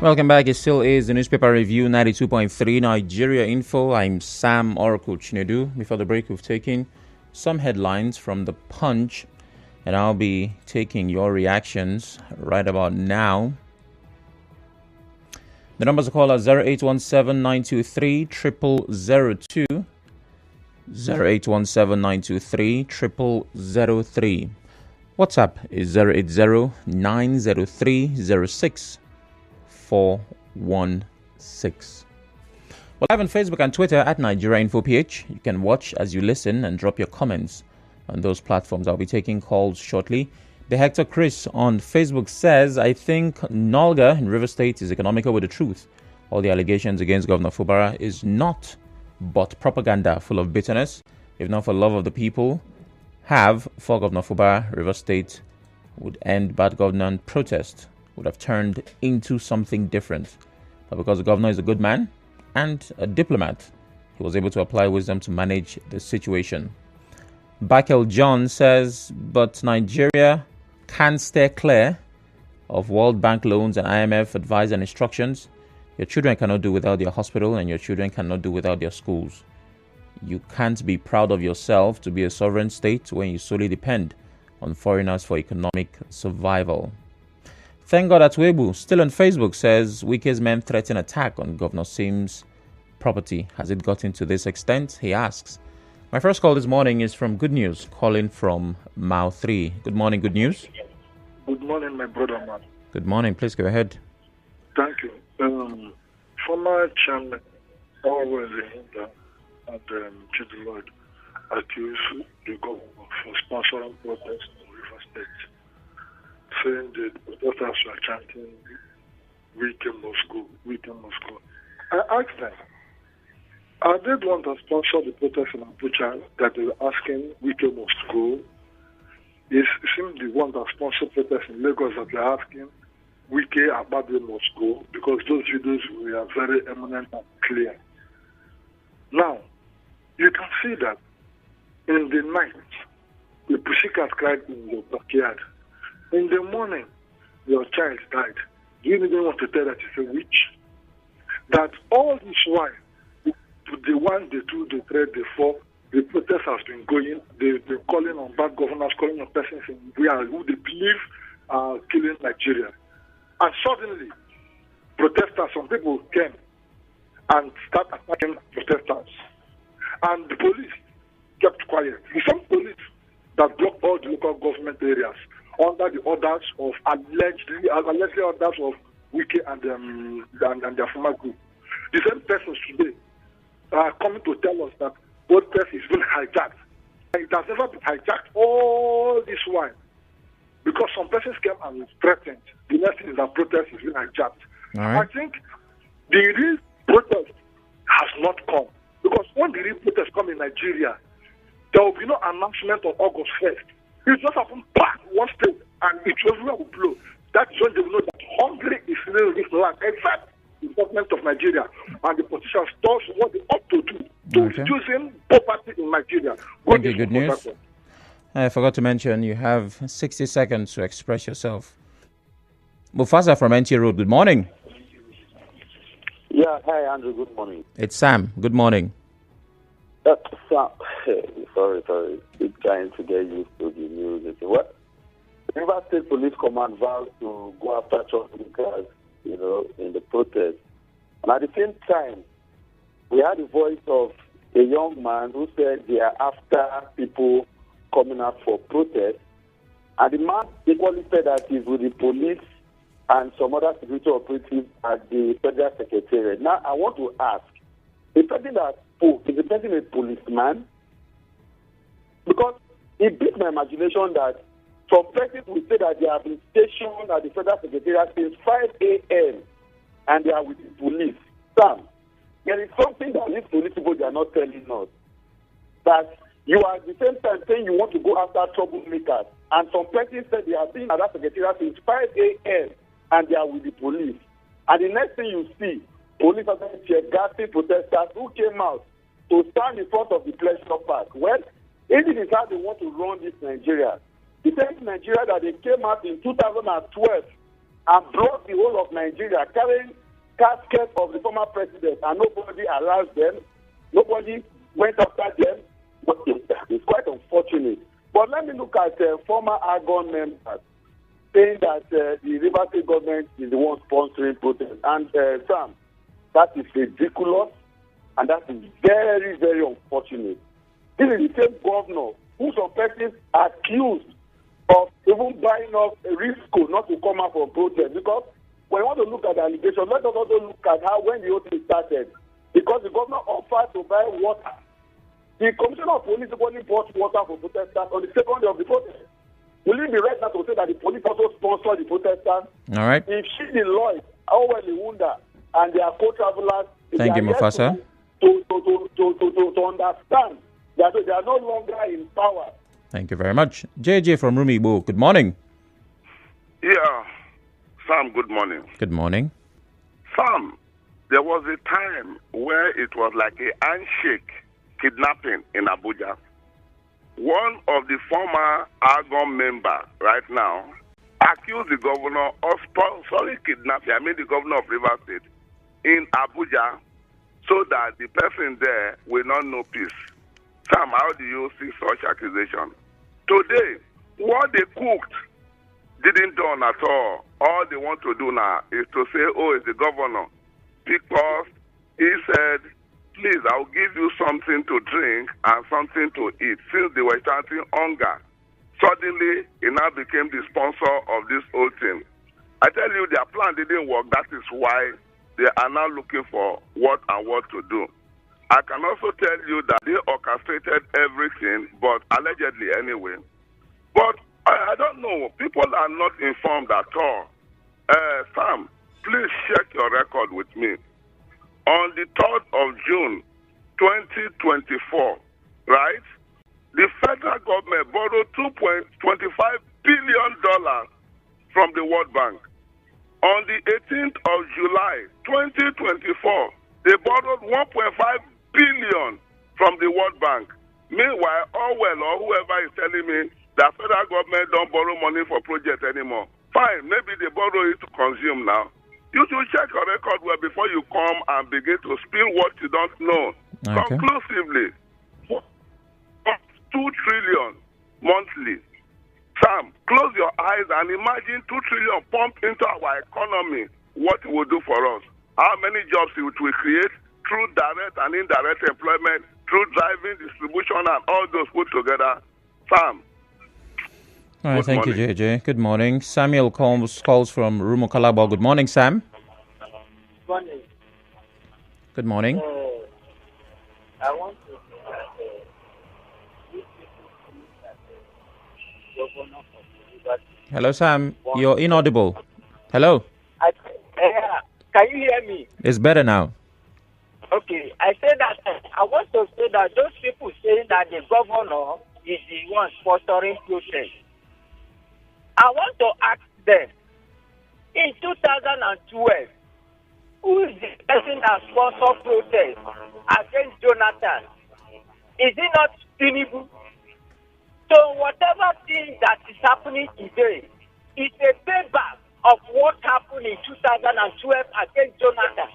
Welcome back. It still is the newspaper review 92.3 Nigeria Info. I'm Sam Oracle Chinedu. Before the break, we've taken some headlines from The Punch, and I'll be taking your reactions right about now. The numbers to call are 0817-923-0002, 0817-923-0003. WhatsApp is 080-903-06. 416. Well, live on Facebook and Twitter at Nigeria Info PH. You can watch as you listen and drop your comments on those platforms. I'll be taking calls shortly. The Hector Chris on Facebook says, I think Nolga in River State is economical with the truth. All the allegations against Governor Fubara is not but propaganda full of bitterness. If not for love of the people, for Governor Fubara, River State would end bad governance protest. Would have turned into something different. But because the governor is a good man and a diplomat, he was able to apply wisdom to manage the situation. Bakel John says, but Nigeria can steer clear of World Bank loans and IMF advice and instructions. Your children cannot do without their hospital, and your children cannot do without their schools. You can't be proud of yourself to be a sovereign state when you solely depend on foreigners for economic survival. Thank God that Webu, still on Facebook, says Wike's men threaten attack on Governor Sim's property. Has it gotten to this extent? He asks. My first call this morning is from Good News, calling from Mao 3. Good morning, Good News. Good morning, my brother, man. Good morning. Please go ahead. Thank you. Former chairman, always and Chidi Lloyd accused the government for sponsoring protests in River State, saying the protesters were chanting, Wike must go, Wike must go. I asked them, are they the ones that sponsor the protest in Abuja that they were asking Wike must go? Is seems the one that sponsor protests in Lagos that they're asking Wike Abade must go, because those videos were very eminent and clear. Now, you can see that in the night, the pussycat cried in your backyard. In the morning, your child died. Do you even want to tell that it's a witch? That all this while, the 1, the 2, the 3, the 4, the protest has been going. They've been calling on bad governors, calling on persons who they believe are killing Nigeria. And suddenly, protesters, some people came and started attacking protesters. And the police kept quiet. The same police that blocked all the local government areas under the orders of allegedly orders of Wike and their former group. The same persons today are coming to tell us that protest is being hijacked. And it has never been hijacked all this while. Because some persons came and threatened. The next thing is that protest is being hijacked. Right. I think the real protest has not come. Because when the real protest come in Nigeria, there will be no announcement on August 1st. It just happened back one state and it everywhere will blow. That's when they will know that hungry is still in this land, except the government of Nigeria and the politicians told what they ought to do to reducing poverty in Nigeria. Thank you, Good News. I forgot to mention you have 60 seconds to express yourself. Mufasa from NT Road, good morning. Yeah, hi Andrew, good morning. It's Sam, good morning. Sam, sorry, big trying to get used to the news. What? River State Police Command vows to go after troublemakers, in the protest. And at the same time, we had the voice of a young man who said they are after people coming out for protest. And the man equally said that he's with the police and some other security operatives at the Federal Secretariat. Now, I want to ask, the person that spoke, is the person a policeman? Because it beats my imagination that some persons will say that they have been stationed at the Federal Secretariat since 5 a.m. and they are with the police. Sam, there is something that these police people they are not telling us. That you are at the same time saying you want to go after troublemakers, and some persons said they have been at that Secretariat since 5 a.m. and they are with the police. And the next thing you see, police are gassing protesters who came out to stand in front of the pleasure park. Well, if it is how they want to run this Nigeria, the same Nigeria that they came out in 2012 and brought the whole of Nigeria carrying casket of the former president, and nobody aroused them, nobody went after them. But it's quite unfortunate. But let me look at former Argon members saying that the River State government is the one sponsoring protest. And Sam, that is ridiculous, and that is very, very unfortunate. This is the same governor who some persons accused of even buying off a Risco not to come out for protest. Because when we want to look at the allegation, let us also look at how when the whole thing started. Because the governor offered to buy water. The commissioner of police only bought water for protesters on the second day of the protest. Will it be right now to say that the police also sponsored the protesters? All right. If she, the Lloyd, Howell, Wunda, and their co-travelers, thank you, Mufasa. To understand that they are no longer in power. Thank you very much. JJ from Rumigbo, good morning. Yeah, Sam, good morning. Good morning. Sam, there was a time where it was like a handshake kidnapping in Abuja. One of the former Argon members right now accused the governor of sponsoring kidnapping, the governor of Rivers State, in Abuja, so that the person there will not know peace. Sam, how do you see such accusation? Today, what they cooked didn't done at all. All they want to do now is to say, oh, it's the governor. Because he said, please, I'll give you something to drink and something to eat. Since they were chanting hunger, suddenly he now became the sponsor of this whole thing. I tell you, their plan didn't work. That is why they are now looking for what and what to do. I can also tell you that they orchestrated everything, but allegedly anyway. But I don't know. People are not informed at all. Sam, please check your record with me. On the 3rd of June, 2024, right, the federal government borrowed $2.25 billion from the World Bank. On the 18th of July, 2024, they borrowed $1.5 billion from the World Bank. Meanwhile, Orwell or whoever is telling me that federal government don't borrow money for projects anymore. Fine, maybe they borrow it to consume now. You should check your record well before you come and begin to spill what you don't know. Okay. Conclusively, 2 trillion monthly. Sam, close your eyes and imagine 2 trillion pumped into our economy. What it will do for us? How many jobs it will create through direct and indirect employment, through driving, distribution, and all those put together? Sam. All right, thank you, JJ. Good morning. Samuel calls from Rumo Kalabo. Good morning, Sam. Good morning. Good morning. I want to say that these people think that the governor of the River. Hello, Sam. You're inaudible. Hello. Can you hear me? It's better now. Okay. I say that I want to say that those people saying that the governor is the one sponsoring protest. I want to ask them, in 2012, who is the person that sponsored protest against Jonathan? Is it not Tinubu? So whatever thing that is happening today is a payback of what happened in 2012 against Jonathan.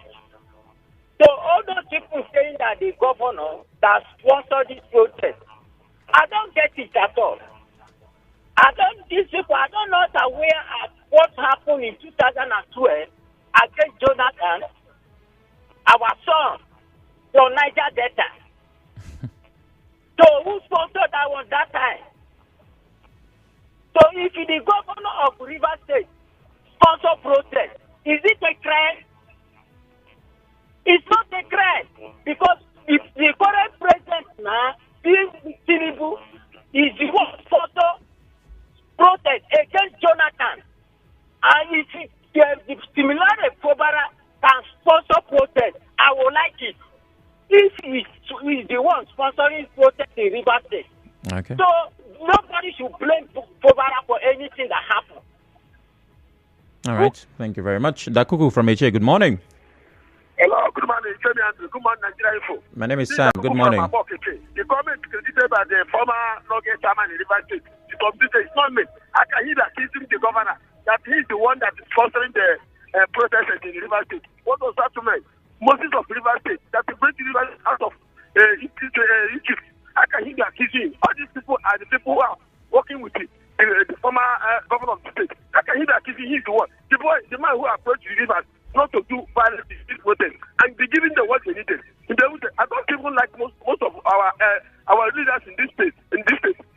So all those people saying that the governor that sponsored this protest, I don't get it at all. These people are not aware of what happened in 2012 against Jonathan, our son, from Niger Delta. So who sponsored that one that time? So if the governor of Rivers State sponsor protest, is it a crime? It's not a crime, because if the current president now, Tinubu, is the one sponsor protest against Jonathan, and if the similar Fobara can sponsor protest, I will like it. If he is the one sponsoring protest in Rivers State, Okay. so nobody should blame Fobara for anything that happened. All right. Thank you very much. Dakuku from HA. Good morning. Hello, good morning. Good morning, Nigeria Info. My name is Sam. Good morning. The comment credited by the former Nugget chairman in Rivers State, it's not me. I can hear that accusing the governor that that he's the one that is sponsoring the protest in River State. What does that mean? Moses of River State, that the British River out of Egypt. How can he be accusing him? All these people are the people who are working with the former governor of the state. How can he be accusing him? The man who approached the river not to do violence in this protest and be giving them what they needed. I don't even like most of our leaders in this state,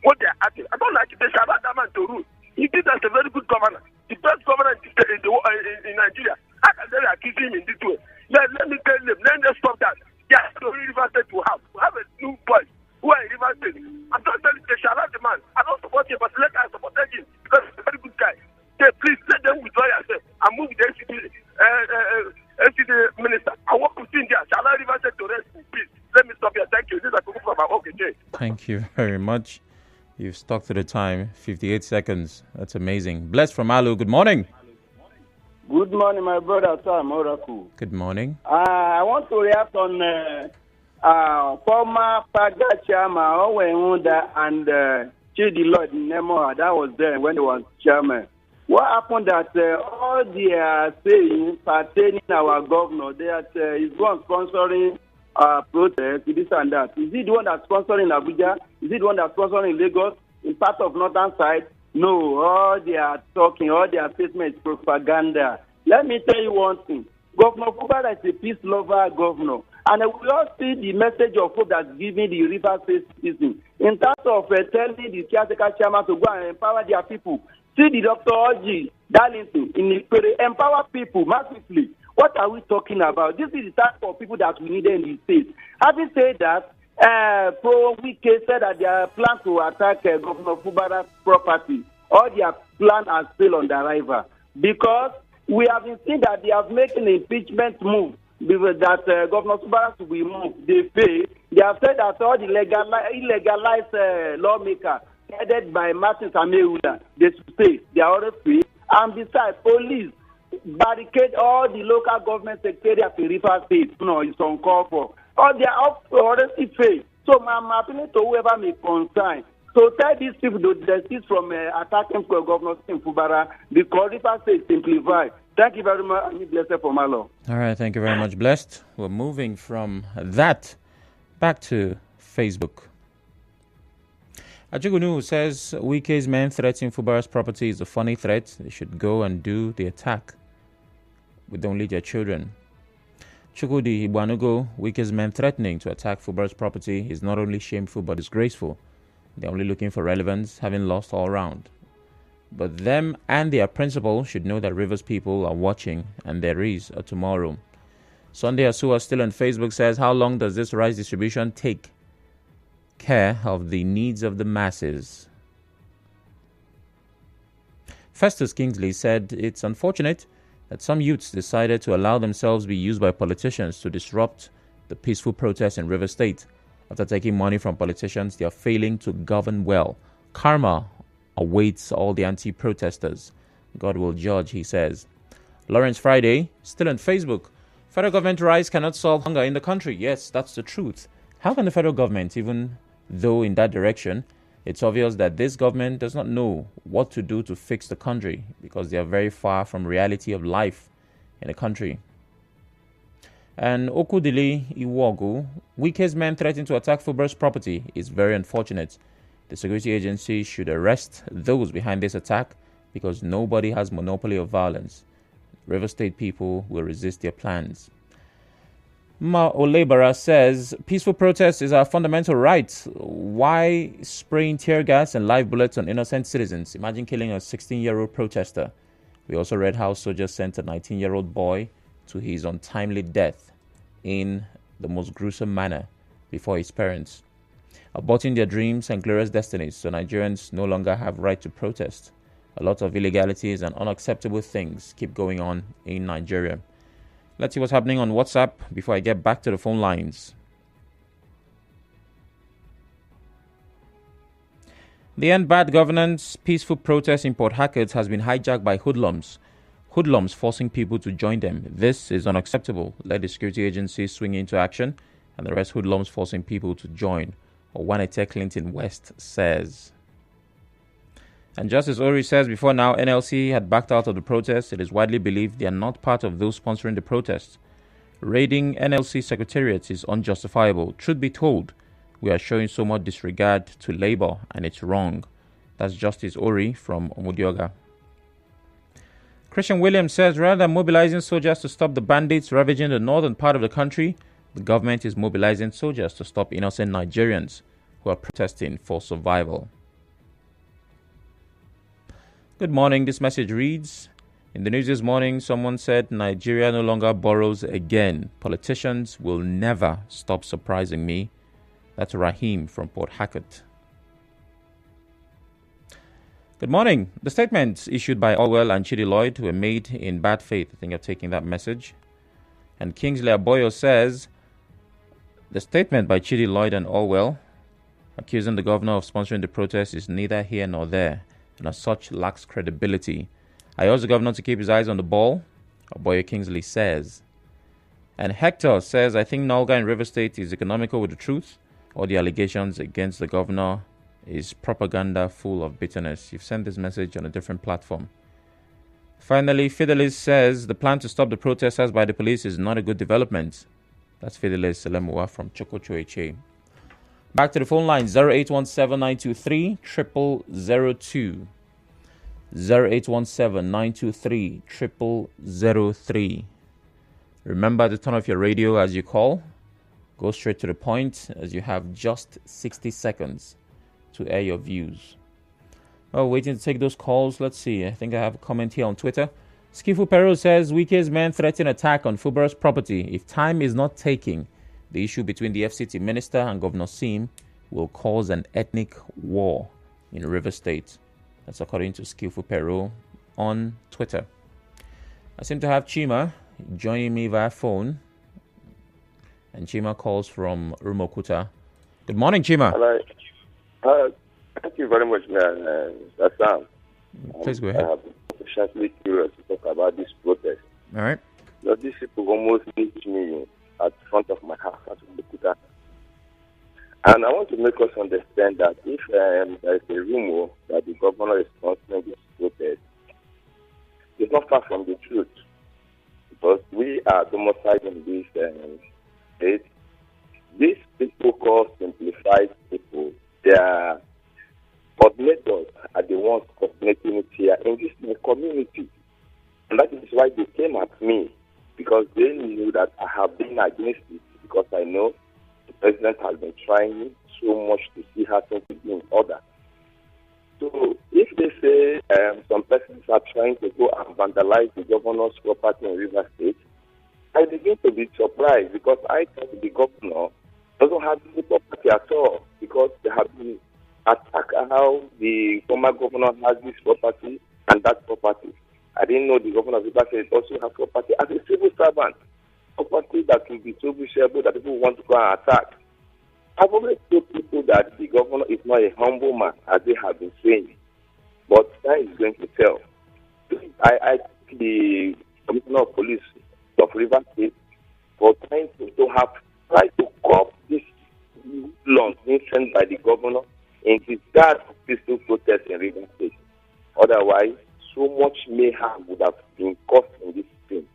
what they are acting. I don't like it. They shall allow that man to rule. He did as a very good governor, the best governor in Nigeria. How can they accuse him in this way? Let me tell them, let them stop that. Yeah, so River State to have a new voice who are in River State. I'm not telling you they shall allow the man. I don't support him, but let us support him because he's a very good guy. Okay, please let them withdraw yourself and move the NCD minister. I work with India. Shall I River State to rest in peace? Let me stop here. Thank you. This is Akuku from OKJ. Thank you very much. You've stuck to the time, 58 seconds. That's amazing. Bless from Alu, good morning. Good morning, my brother Sam Oraku. Good morning. I want to react on former PAGA chairman Owen Hunda and Chidi Lloyd Nemo. That was there when he was chairman. What happened that all they are saying pertaining our governor that is one sponsoring protest, this and that. Is he the one that's sponsoring Abuja? Is he the one that's sponsoring Lagos? In part of northern side? No, all they are talking, all their statements, propaganda. Let me tell you one thing. Governor Fubara is a peace lover governor. And we all see the message of hope that's giving the River State citizens. In terms of telling the caretaker chairman to go and empower their people. See the Dr. Oji Darlington in Ikpere, empower people massively. What are we talking about? This is the type of people that we need in the state. Having said that, Pro-Wike said that their plan to attack Governor Fubara's property, all their plan has failed on the arrival. Because we have been seeing that they have made an impeachment move that Governor Fubara should be moved. They fail. They have said that all the illegalized lawmakers headed by Martin Sameula, they should stay. They are already free. And besides, police barricade all the local government secretariats in River State. No, it's uncalled for. Or they are already failed. So I'm appealing to whoever may concern. So tell these people to desist from attacking Governor Fubara because River State simplified. Thank you very much. I'm blessed for my law. All right, thank you very much, Blessed. We're moving from that back to Facebook. Ajugunu says Wike's men threatening Fubara's property is a funny threat. They should go and do the attack with only their children. Chukudi Ibanugo, Wike's men threatening to attack Fubara's property is not only shameful but disgraceful. They're only looking for relevance, having lost all round. But them and their principal should know that Rivers people are watching and there is a tomorrow. Sunday Asua still on Facebook says, how long does this rice distribution take care of the needs of the masses? Festus Kingsley said it's unfortunate that some youths decided to allow themselves be used by politicians to disrupt the peaceful protests in River State. After taking money from politicians, they are failing to govern well. Karma awaits all the anti-protesters. God will judge, he says. Lawrence Friday, still on Facebook. Federal government rise cannot solve hunger in the country. Yes, that's the truth. How can the federal government, even though in that direction, it's obvious that this government does not know what to do to fix the country because they are very far from reality of life in the country. And Okudili Iwogu, Wike's men threatening to attack Fubara's property is very unfortunate. The security agency should arrest those behind this attack because nobody has monopoly of violence. River State people will resist their plans. Ma Olebara says, peaceful protest is our fundamental right. Why spraying tear gas and live bullets on innocent citizens? Imagine killing a 16-year-old protester. We also read how soldiers sent a 19-year-old boy to his untimely death in the most gruesome manner before his parents. Aborting their dreams and glorious destinies, so Nigerians no longer have right to protest. A lot of illegalities and unacceptable things keep going on in Nigeria. Let's see what's happening on WhatsApp before I get back to the phone lines. The End Bad Governance peaceful protest in Port Harcourt has been hijacked by hoodlums. Hoodlums forcing people to join them. This is unacceptable. Let the security agencies swing into action and the rest hoodlums forcing people to join. Owanete Clinton West says. And Justice Ori says before now, NLC had backed out of the protest. It is widely believed they are not part of those sponsoring the protest. Raiding NLC secretariats is unjustifiable. Truth be told, we are showing so much disregard to labor, and it's wrong. That's Justice Ori from Omudioga. Christian Williams says rather than mobilizing soldiers to stop the bandits ravaging the northern part of the country, the government is mobilizing soldiers to stop innocent Nigerians who are protesting for survival. Good morning. This message reads, in the news this morning, someone said Nigeria no longer borrows again. Politicians will never stop surprising me. That's Rahim from Port Harcourt. Good morning. The statements issued by Orwell and Chidi Lloyd were made in bad faith. I think you're taking that message. And Kingsley Aboyo says the statement by Chidi Lloyd and Orwell accusing the governor of sponsoring the protest is neither here nor there, and as such lacks credibility. I urge the governor to keep his eyes on the ball, Aboyo Kingsley says. And Hector says, I think Nolga in River State is economical with the truth. All the allegations against the governor is propaganda full of bitterness. You've sent this message on a different platform. Finally, Fidelis says the plan to stop the protesters by the police is not a good development. That's Fidelis Selemua from Chokocho. Back to the phone line, 0817-923-0002. 0817-923-0003. Remember to turn off your radio as you call. Go straight to the point as you have just 60 seconds to air your views. Oh, waiting to take those calls. Let's see. I think I have a comment here on Twitter. Skifu Peru says, Wike's men threaten attack on Fubar's property. If time is not taken, the issue between the FCT minister and Governor Sim will cause an ethnic war in River State. That's according to Skifu Peru on Twitter. I seem to have Chima joining me via phone. And Chima calls from Rumokuta. Good morning, Chima. Hello. Thank you very much, Sam. Please go ahead. I'm especially curious to talk about this protest. All right. These people almost reached me at the front of my house at Rumokuta. And I want to make us understand that if there is a rumor that the governor is sponsoring this protest, it's not far from the truth. Because we are domiciled in this state. These people called simplified people, their coordinators are the ones coordinating it here in this community. And that is why they came at me, because they knew that I have been against it, because I know the president has been trying so much to see how things will be in order. So if they say some persons are trying to go and vandalize the governor's property in River State, I begin to be surprised, because I thought the governor doesn't have the property at all, because they have been attacked how the former governor has this property and that property. I didn't know the governor of River State also has property as a civil servant, property that will be so visible that people want to go and attack. I've always told people that the governor is not a humble man, as they have been saying, but time is going to tell. I think the commissioner of police of River State for trying to try to cop this law being sent by the governor in regard to peaceful protest in River State. Otherwise, so much mayhem would have been caused in this thing.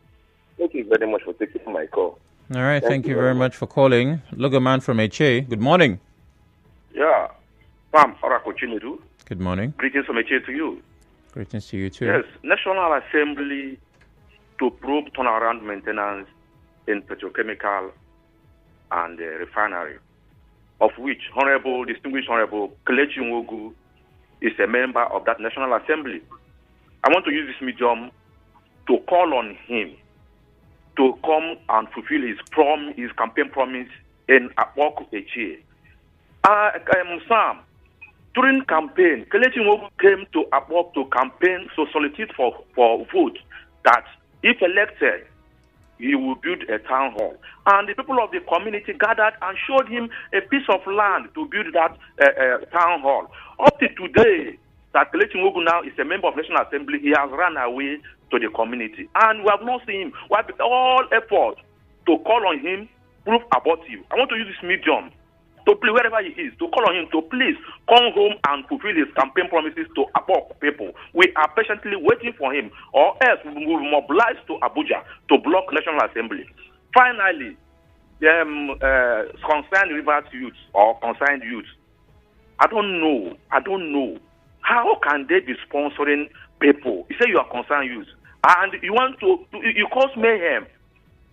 Thank you very much for taking my call. All right, thank you very much for calling. Logoman from HA. Good morning. Yeah. Pam Orako Chinedu. Good morning. Greetings from HA to you. Greetings to you too. Yes, National Assembly to probe turnaround maintenance in petrochemical and refinery, of which distinguished Honorable Kelechi Nwogu is a member of that National Assembly. I want to use this medium to call on him to come and fulfill his campaign promise in Akpok HA. Sam, during campaign, Kelechi Nwogu came to Akpok to campaign to solicit for vote that if elected, he will build a town hall. And the people of the community gathered and showed him a piece of land to build that town hall. Up to today, that Kelechi Nwogu now is a member of National Assembly, he has run away to the community. And we have not seen him. All efforts to call on him prove abortive. I want to use this medium to please, wherever he is, to call on him to please come home and fulfill his campaign promises to Abok people. We are patiently waiting for him, or else we will mobilize to Abuja to block National Assembly. Finally, concerned Rivers youth or concerned youth, I don't know. How can they be sponsoring people? You say you are concerned youth, and you want you cause mayhem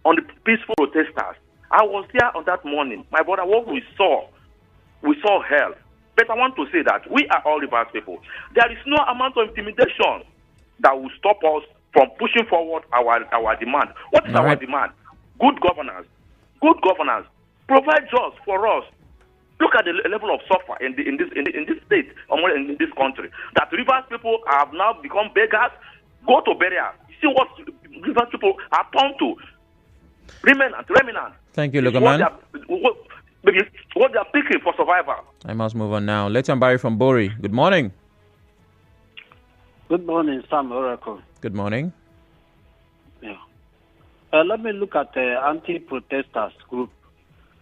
on the peaceful protesters. I was there on that morning. My brother, what we saw hell. But I want to say that we are all Rivers people. There is no amount of intimidation that will stop us from pushing forward our demand. What is our demand? Good governance. Good governance. Provide jobs for us. Look at the level of suffer in this state, or in this country. That Rivers people have now become beggars. Go to burial. See what Rivers people are turned to. Remnant. Thank you, Lugaman. What they are picking for survival. I must move on now. Leighton Barry from Bori. Good morning. Good morning, Sam Oracle. Good morning. Yeah. Let me look at the anti-protesters group,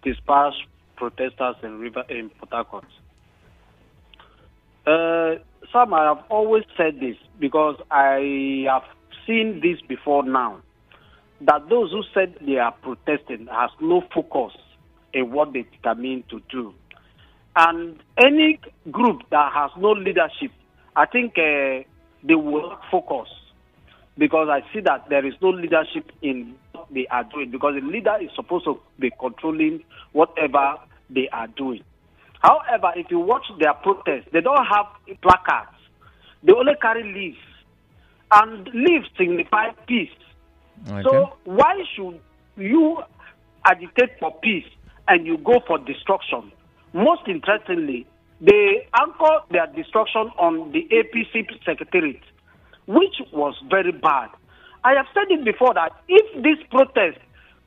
dispersed protesters in Port Harcourt. Sam, I have always said this because I have seen this before now, that those who said they are protesting has no focus in what they determine to do. And any group that has no leadership, I think they will focus, because I see that there is no leadership in what they are doing, because the leader is supposed to be controlling whatever they are doing. However, if you watch their protests, they don't have placards. They only carry leaves. And leaves signify peace. Okay. So why should you agitate for peace and you go for destruction? Most interestingly, they anchor their destruction on the APC secretariat, which was very bad. I have said it before that if this protest,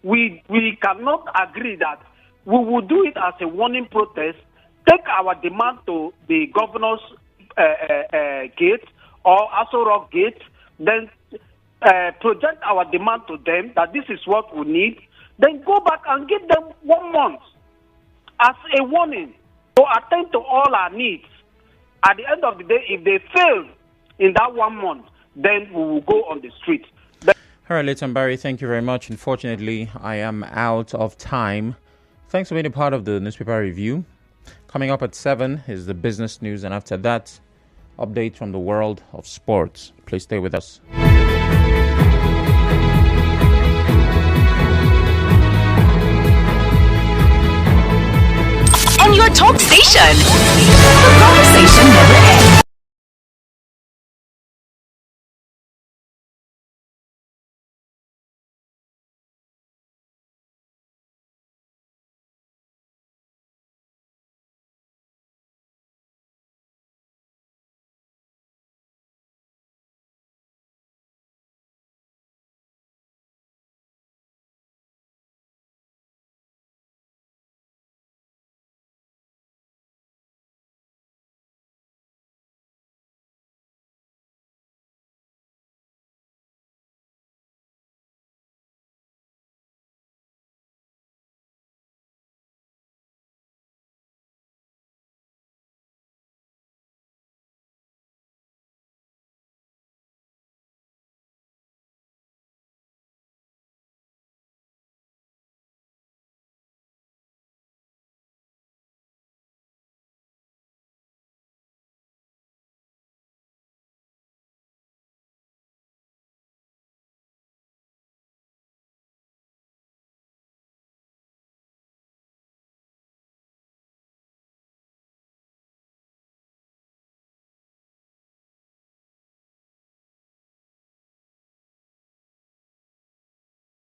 we cannot agree that we will do it as a warning protest, take our demand to the governor's gate or Aso Rock gate, then project our demand to them that this is what we need, then go back and give them 1 month as a warning to attend to all our needs. At the end of the day, if they fail in that 1 month, then we will go on the street. All right, Leighton Barry, thank you very much. Unfortunately, I am out of time. Thanks for being a part of the newspaper review. Coming up at 7 is the business news, and after that, updates from the world of sports. Please stay with us. And your talk station. The conversation never ends.